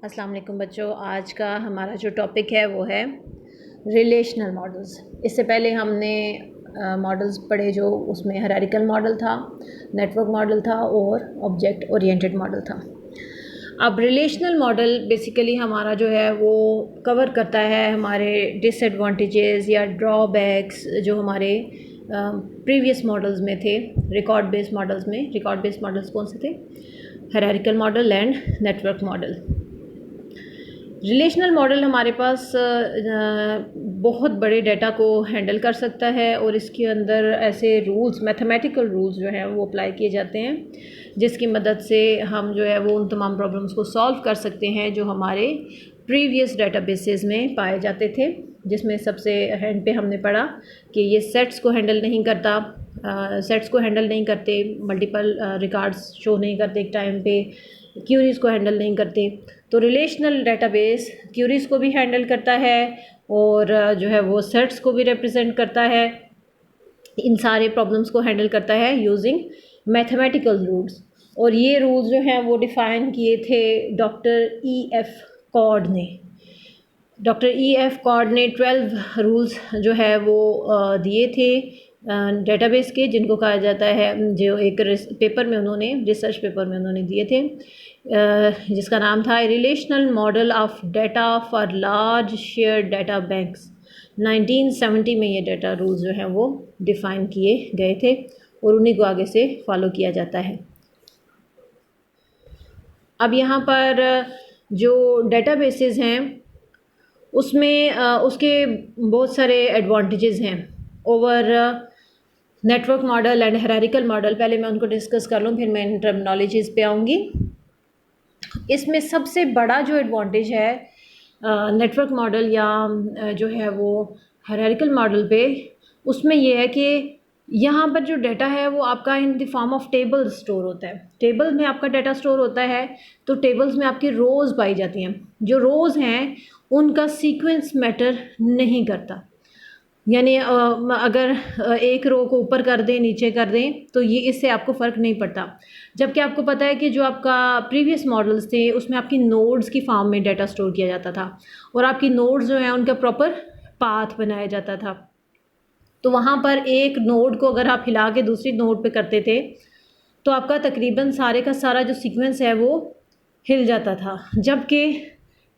अस्सलाम वालेकुम बच्चों। आज का हमारा जो टॉपिक है वो है रिलेशनल मॉडल्स। इससे पहले हमने मॉडल्स पढ़े जो उसमें हायरार्किकल मॉडल था, नेटवर्क मॉडल था और ऑब्जेक्ट ओरिएंटेड मॉडल था। अब रिलेशनल मॉडल बेसिकली हमारा जो है वो कवर करता है हमारे डिसएडवांटेजेस या ड्रॉबैक्स जो हमारे प्रीवियस मॉडल्स में थे, रिकॉर्ड बेस्ड मॉडल्स में। रिकॉर्ड बेस्ड मॉडल्स कौन से थे? Hierarchical model and network model. Relational model हमारे पास बहुत बड़े डाटा को हैंडल कर सकता है और इसके अंदर ऐसे रूल्स, मैथमेटिकल रूल्स जो हैं वो अप्लाई किए जाते हैं, जिसकी मदद से हम जो है वो उन तमाम प्रॉब्लम्स को सॉल्व कर सकते हैं जो हमारे प्रीवियस डेटाबेसेस में पाए जाते थे। जिसमें सबसे हैंड पे हमने पढ़ा कि ये सेट्स को हैंडल नहीं करता, सेट्स को हैंडल नहीं करते, मल्टीपल रिकॉर्ड्स शो नहीं करते एक टाइम पे, क्यूरीज़ को हैंडल नहीं करते। तो रिलेशनल डेटाबेस क्यूरीज़ को भी हैंडल करता है और जो है वो सेट्स को भी रिप्रेजेंट करता है। इन सारे प्रॉब्लम्स को हैंडल करता है यूजिंग मैथमेटिकल रूल्स। और ये रूल्स जो हैं वो डिफ़ाइन किए थे डॉक्टर E.F. कॉर्ड ने। Doctor E.F. कॉर्ड ने 12 रूल्स जो है वो दिए थे डेटाबेस के, जिनको कहा जाता है, जो एक पेपर में उन्होंने, रिसर्च पेपर में उन्होंने दिए थे, जिसका नाम था relational model of data for large share data banks. 1970 में ये डाटा रूल्स जो हैं वो डिफ़ाइन किए गए थे और उन्हीं को आगे से फॉलो किया जाता है। अब यहाँ पर जो डेटाबेसेस हैं उसमें उसके बहुत सारे एडवांटेजेस हैं over network model and hierarchical model. पहले मैं उनको डिस्कस कर लूँ, फिर मैं इन टर्मिनोलॉजीज़ पे आऊँगी। इसमें सबसे बड़ा जो एडवांटेज है नेटवर्क मॉडल या जो है वो हायरार्किकल मॉडल पे, उसमें ये है कि यहाँ पर जो डाटा है वो आपका in the form of table store होता है। टेबल में आपका डाटा स्टोर होता है, तो टेबल्स में आपकी रोज़ पाई जाती हैं। जो रोज़ हैं उनका सीक्वेंस मैटर नहीं करता, यानी अगर एक रो को ऊपर कर दें, नीचे कर दें, तो ये इससे आपको फ़र्क नहीं पड़ता। जबकि आपको पता है कि जो आपका प्रीवियस मॉडल्स थे उसमें आपकी नोड्स की फॉर्म में डाटा स्टोर किया जाता था और आपकी नोड्स जो हैं उनका प्रॉपर पाथ बनाया जाता था। तो वहाँ पर एक नोड को अगर आप हिला के दूसरी नोड पे करते थे तो आपका तकरीबन सारे का सारा जो सीक्वेंस है वो हिल जाता था। जबकि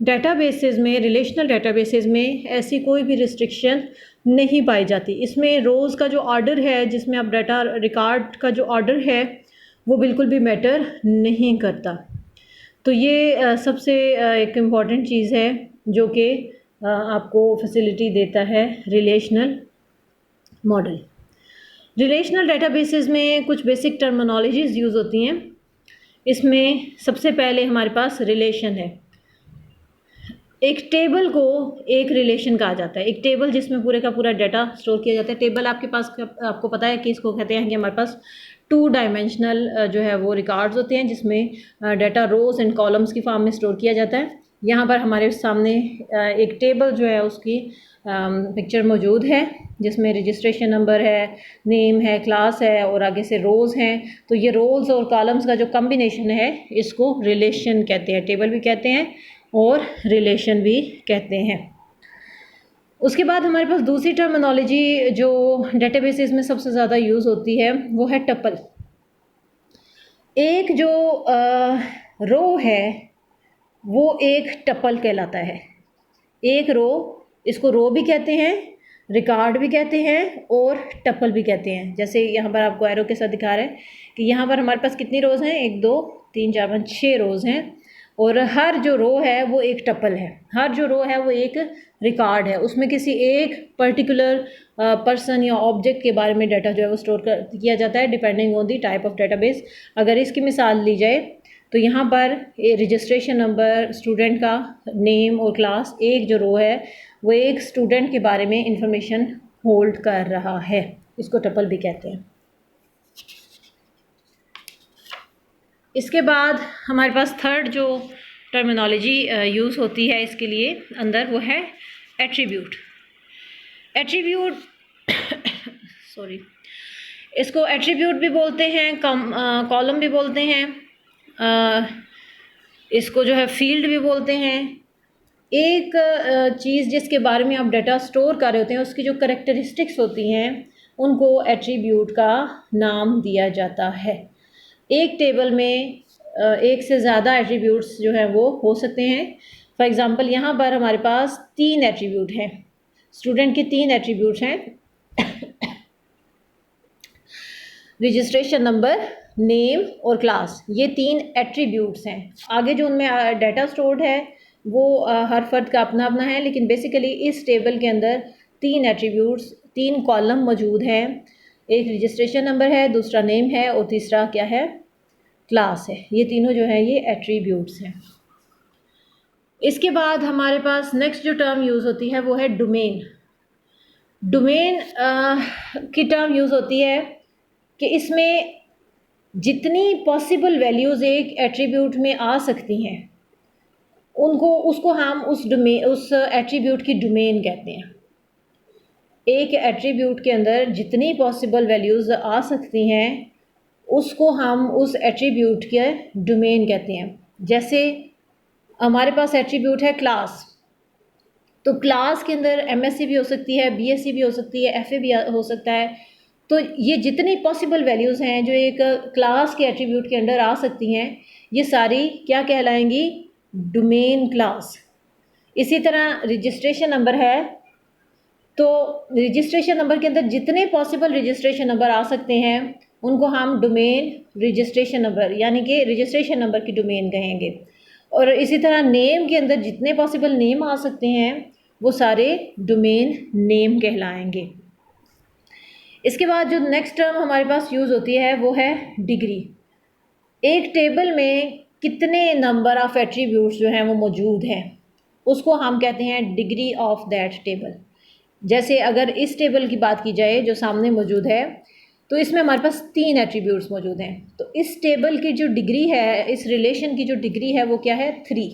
डेटाबेसेस में, रिलेशनल डेटाबेसेस में ऐसी कोई भी रिस्ट्रिक्शन नहीं पाई जाती। इसमें रोज़ का जो ऑर्डर है, जिसमें आप डाटा रिकॉर्ड का जो ऑर्डर है वो बिल्कुल भी मैटर नहीं करता। तो ये सबसे एक इम्पॉर्टेंट चीज़ है जो कि आपको फैसिलिटी देता है रिलेशनल मॉडल। रिलेशनल डेटाबेसेस में कुछ बेसिक टर्मिनोलॉजीज़ यूज़ होती हैं। इसमें सबसे पहले हमारे पास रिलेशन है। एक टेबल को एक रिलेशन कहा जाता है। एक टेबल जिसमें पूरे का पूरा डाटा स्टोर किया जाता है। टेबल आपके पास, आपको पता है कि इसको कहते हैं कि हमारे पास 2 डायमेंशनल जो है वो रिकॉर्ड्स होते हैं, जिसमें डाटा रोज़ एंड कॉलम्स की फॉर्म में स्टोर किया जाता है। यहाँ पर हमारे सामने एक टेबल जो है उसकी पिक्चर मौजूद है, जिसमें रजिस्ट्रेशन नंबर है, नेम है, क्लास है और आगे से रोज़ हैं। तो ये रोज़ और कॉलम्स का जो कम्बिनेशन है इसको रिलेशन कहते हैं। टेबल भी कहते हैं और रिलेशन भी कहते हैं। उसके बाद हमारे पास दूसरी टर्मिनोलॉजी जो डेटाबेसेस में सबसे ज़्यादा यूज़ होती है वो है टपल। एक जो रो है वो एक टपल कहलाता है। एक रो, इसको रो भी कहते हैं, रिकॉर्ड भी कहते हैं और टपल भी कहते हैं। जैसे यहाँ पर आपको एरो के साथ दिखा रहे हैं कि यहाँ पर हमारे पास कितनी रोज़ हैं? 1 2 3 4 5 6 रोज़ हैं और हर जो रो है वो एक टपल है। हर जो रो है वो एक रिकॉर्ड है। उसमें किसी एक पर्टिकुलर पर्सन या ऑब्जेक्ट के बारे में डाटा जो है वो स्टोर किया जाता है, depending on the type of database. अगर इसकी मिसाल ली जाए तो यहाँ पर रजिस्ट्रेशन नंबर, स्टूडेंट का नेम और क्लास, एक जो रो है वो एक स्टूडेंट के बारे में इंफॉर्मेशन होल्ड कर रहा है। इसको टपल भी कहते हैं। इसके बाद हमारे पास थर्ड जो टर्मिनोलॉजी यूज़ होती है इसके लिए अंदर, वो है एट्रीब्यूट। एट्रीब्यूट सॉरी, इसको एट्रीब्यूट भी बोलते हैं, कॉलम भी बोलते हैं। इसको जो है फील्ड भी बोलते हैं। एक चीज़ जिसके बारे में आप डाटा स्टोर कर रहे होते हैं उसकी जो करेक्टरिस्टिक्स होती हैं उनको एट्रीब्यूट का नाम दिया जाता है। एक टेबल में एक से ज़्यादा एट्रीब्यूट्स जो हैं वो हो सकते हैं। फॉर एग्ज़ाम्पल यहाँ पर हमारे पास 3 एट्रीब्यूट हैं, स्टूडेंट के 3 एट्रीब्यूट्स हैं, रजिस्ट्रेशन नंबर, नेम और क्लास, ये 3 एट्रीब्यूट्स हैं। आगे जो उनमें डाटा स्टोर्ड है वो हर फर्द का अपना अपना है, लेकिन बेसिकली इस टेबल के अंदर 3 एट्रीब्यूट्स, 3 कॉलम मौजूद हैं। एक रजिस्ट्रेशन नंबर है, दूसरा नेम है और तीसरा क्या है, क्लास है। ये तीनों जो है ये एट्रीब्यूट्स हैं। इसके बाद हमारे पास नेक्स्ट जो टर्म यूज़ होती है वो है डोमेन। डोमेन की टर्म यूज़ होती है कि इसमें जितनी पॉसिबल वैल्यूज़ एक एट्रीब्यूट में आ सकती हैं उसको हम उस एट्रीब्यूट की डोमेन कहते हैं। एक एट्रीब्यूट के अंदर जितनी पॉसिबल वैल्यूज़ आ सकती हैं उसको हम उस एट्रीब्यूट के डोमेन कहते हैं। जैसे हमारे पास एट्रीब्यूट है क्लास, तो क्लास के अंदर एमएससी भी हो सकती है, बीएससी भी हो सकती है, एफए भी हो सकता है। तो ये जितनी पॉसिबल वैल्यूज़ हैं जो एक क्लास के एट्रीब्यूट के अंदर आ सकती हैं, ये सारी क्या कहलाएंगी, डोमेन क्लास। इसी तरह रजिस्ट्रेशन नंबर है, तो रजिस्ट्रेशन नंबर के अंदर जितने पॉसिबल रजिस्ट्रेशन नंबर आ सकते हैं उनको हम डोमेन रजिस्ट्रेशन नंबर यानी कि रजिस्ट्रेशन नंबर की डोमेन कहेंगे। और इसी तरह नेम के अंदर जितने पॉसिबल नेम आ सकते हैं वो सारे डोमेन नेम कहलाएंगे। इसके बाद जो नेक्स्ट टर्म हमारे पास यूज़ होती है वो है डिग्री। एक टेबल में कितने नंबर ऑफ़ एट्रीब्यूट्स जो हैं वो मौजूद हैं उसको हम कहते हैं डिग्री ऑफ दैट टेबल। जैसे अगर इस टेबल की बात की जाए जो सामने मौजूद है, तो इसमें हमारे पास 3 एट्रीब्यूट्स मौजूद हैं। तो इस टेबल की जो डिग्री है, इस रिलेशन की जो डिग्री है वो क्या है, 3।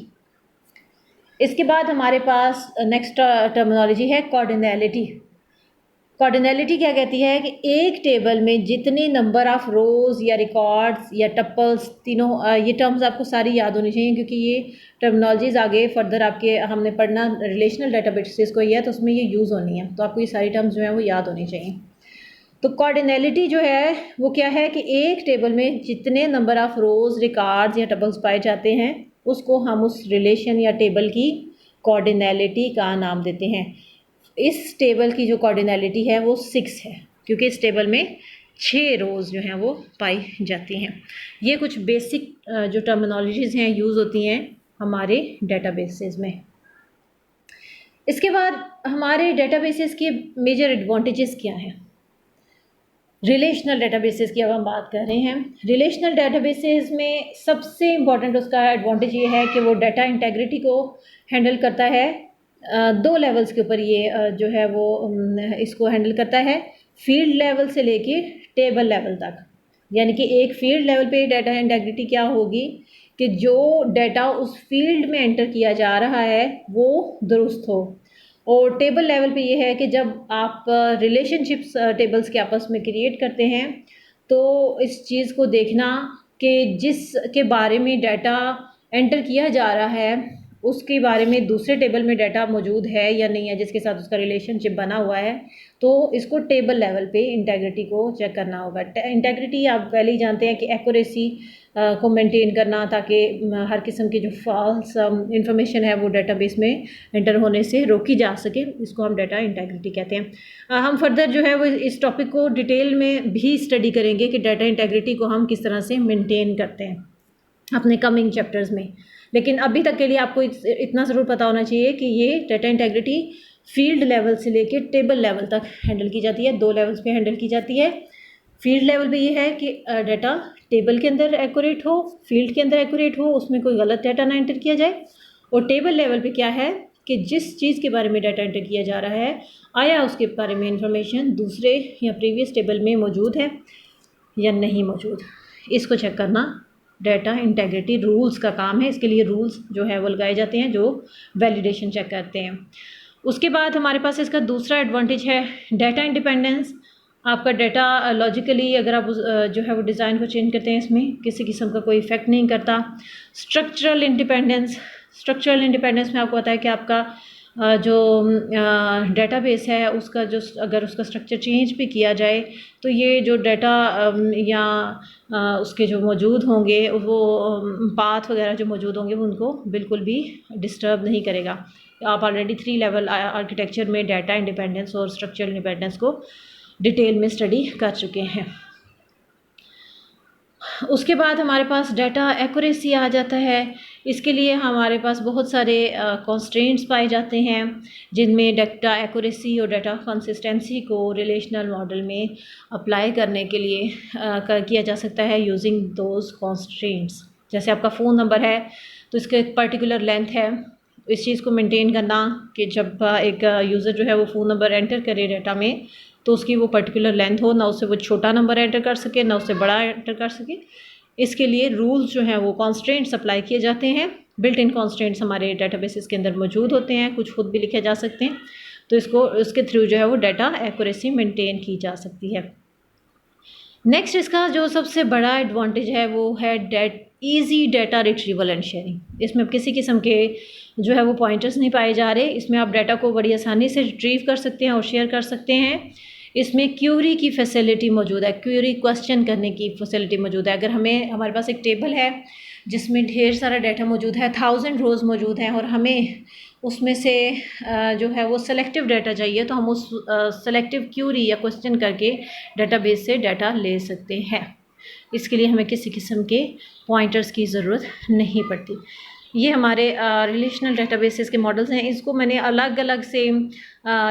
इसके बाद हमारे पास नेक्स्ट टर्मिनोलॉजी है कॉर्डिनैलिटी। कॉर्डिनैलिटी क्या कहती है कि एक टेबल में जितने नंबर ऑफ़ रोज़ या रिकॉर्ड्स या टप्पल्स, तीनों ये टर्म्स आपको सारी याद होनी चाहिए क्योंकि ये टर्मिनोलॉजीज़ आगे फर्दर आपके हमने पढ़ना रिलेशनल डेटाबेसेस को ही है, तो उसमें ये यूज़ होनी है, तो आपको ये सारी टर्म्स जो हैं वो याद होनी चाहिए। तो कॉर्डिनैलिटी जो है वो क्या है कि एक टेबल में जितने नंबर ऑफ़ रोज़, रिकॉर्ड्स या टप्पल्स पाए जाते हैं उसको हम उस रिलेशन या टेबल की कॉर्डिनैलिटी का नाम देते हैं। इस टेबल की जो कॉर्डिनैलिटी है वो 6 है क्योंकि इस टेबल में 6 रोज़ जो हैं वो पाई जाती हैं। ये कुछ बेसिक जो टर्मिनोलॉजीज़ हैं यूज़ होती हैं हमारे डेटाबेसेस में। इसके बाद हमारे डेटाबेसेस के मेजर एडवांटेजेस क्या हैं। रिलेशनल डेटाबेसेस की अब हम बात कर रहे हैं। रिलेशनल डेटाबेसेस में सबसे इम्पॉर्टेंट उसका एडवांटेज ये है कि वो डाटा इंटेग्रिटी को हैंडल करता है। 2 लेवल्स के ऊपर ये जो है वो इसको हैंडल करता है, फील्ड लेवल से लेके टेबल लेवल तक। यानी कि एक फील्ड लेवल पे डाटा इंटेग्रिटी क्या होगी कि जो डाटा उस फील्ड में एंटर किया जा रहा है वो दुरुस्त हो, और टेबल लेवल पे ये है कि जब आप रिलेशनशिप्स टेबल्स के आपस में क्रिएट करते हैं तो इस चीज़ को देखना कि जिस के बारे में डाटा एंटर किया जा रहा है उसके बारे में दूसरे टेबल में डाटा मौजूद है या नहीं है जिसके साथ उसका रिलेशनशिप बना हुआ है, तो इसको टेबल लेवल पे इंटेग्रिटी को चेक करना होगा। इंटेग्रिटी आप पहले ही जानते हैं कि एक्यूरेसी को मेंटेन करना ताकि हर किस्म की जो फॉल्स इंफॉर्मेशन है वो डेटाबेस में एंटर होने से रोकी जा सके, इसको हम डाटा इंटेग्रिटी कहते हैं। हम फर्दर जो है वो इस टॉपिक को डिटेल में भी स्टडी करेंगे कि डाटा इंटेग्रिटी को हम किस तरह से मेंटेन करते हैं अपने कमिंग चैप्टर्स में। लेकिन अभी तक के लिए आपको इतना ज़रूर पता होना चाहिए कि ये डाटा इंटेग्रिटी फील्ड लेवल से लेकर टेबल लेवल तक हैंडल की जाती है। 2 लेवल्स पे हैंडल की जाती है। फील्ड लेवल पे ये है कि डाटा टेबल के अंदर एक्यूरेट हो, फील्ड के अंदर एक्यूरेट हो, उसमें कोई गलत डाटा ना एंटर किया जाए। और टेबल लेवल पे क्या है कि जिस चीज़ के बारे में डाटा एंटर किया जा रहा है आया उसके बारे में इंफॉर्मेशन दूसरे या प्रीवियस टेबल में मौजूद है या नहीं मौजूद, इसको चेक करना डाटा इंटेग्रिटी रूल्स का काम है। इसके लिए रूल्स जो है वो लगाए जाते हैं जो वैलिडेशन चेक करते हैं। उसके बाद हमारे पास इसका दूसरा एडवांटेज है डाटा इंडिपेंडेंस। आपका डाटा लॉजिकली अगर आप जो है वो डिज़ाइन को चेंज करते हैं, इसमें किसी किस्म का कोई इफ़ेक्ट नहीं करता। स्ट्रक्चरल इंडिपेंडेंस में आपको पता है कि आपका जो डेटाबेस है उसका जो अगर उसका स्ट्रक्चर चेंज भी किया जाए तो ये जो डाटा या उसके जो मौजूद होंगे वो पाथ वगैरह जो मौजूद होंगे वो उनको बिल्कुल भी डिस्टर्ब नहीं करेगा। आप ऑलरेडी 3 लेवल आर्किटेक्चर में डाटा इंडिपेंडेंस और स्ट्रक्चरल इंडिपेंडेंस को डिटेल में स्टडी कर चुके हैं। उसके बाद हमारे पास डाटा एक्यूरेसी आ जाता है। इसके लिए हमारे पास बहुत सारे कंस्ट्रेंट्स पाए जाते हैं जिनमें डाटा एक्यूरेसी और डाटा कंसिस्टेंसी को रिलेशनल मॉडल में अप्लाई करने के लिए किया जा सकता है यूजिंग दोज कंस्ट्रेंट्स। जैसे आपका फ़ोन नंबर है तो इसका एक पर्टिकुलर लेंथ है, इस चीज़ को मेंटेन करना कि जब एक यूज़र जो है वो फ़ोन नंबर एंटर करे डाटा में तो उसकी वो पर्टिकुलर लेंथ हो, ना उससे वो छोटा नंबर एंटर कर सके ना उससे बड़ा एंटर कर सके। इसके लिए रूल्स जो हैं वो कॉन्स्ट्रेंट्स अप्लाई किए जाते हैं। बिल्ट इन कॉन्स्ट्रेंट्स हमारे डेटाबेसेस के अंदर मौजूद होते हैं, कुछ खुद भी लिखे जा सकते हैं, तो इसके थ्रू जो है वो डाटा एक्यूरेसी मेंटेन की जा सकती है। नेक्स्ट इसका जो सबसे बड़ा एडवांटेज है वो है easy data retrieval and sharing. इसमें किसी किस्म के जो है वो पॉइंटर्स नहीं पाए जा रहे। इसमें आप डाटा को बड़ी आसानी से रिट्रीव कर सकते हैं और शेयर कर सकते हैं। इसमें क्यूरी की फैसिलिटी मौजूद है, क्यूरी क्वेश्चन करने की फैसिलिटी मौजूद है। अगर हमारे पास एक टेबल है जिसमें ढेर सारा डाटा मौजूद है, 1000 रोज़ मौजूद हैं और हमें उसमें से जो है वो सेलेक्टिव डाटा चाहिए तो हम उस सेलेक्टिव क्यूरी या क्वेश्चन करके डाटाबेस से डाटा ले सकते हैं। इसके लिए हमें किसी किस्म के पॉइंटर्स की ज़रूरत नहीं पड़ती। ये हमारे रिलेशनल डेटाबेसेस के मॉडल्स हैं। इसको मैंने अलग अलग से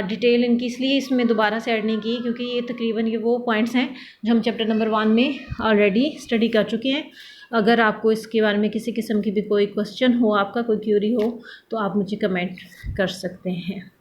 डिटेल इनकी इसलिए इसमें दोबारा से ऐड नहीं की क्योंकि ये तकरीबन ये वो पॉइंट्स हैं जो हम चैप्टर नंबर 1 में ऑलरेडी स्टडी कर चुके हैं। अगर आपको इसके बारे में किसी किस्म की भी कोई क्वेश्चन हो, आपका कोई क्यूरी हो, तो आप मुझे कमेंट कर सकते हैं।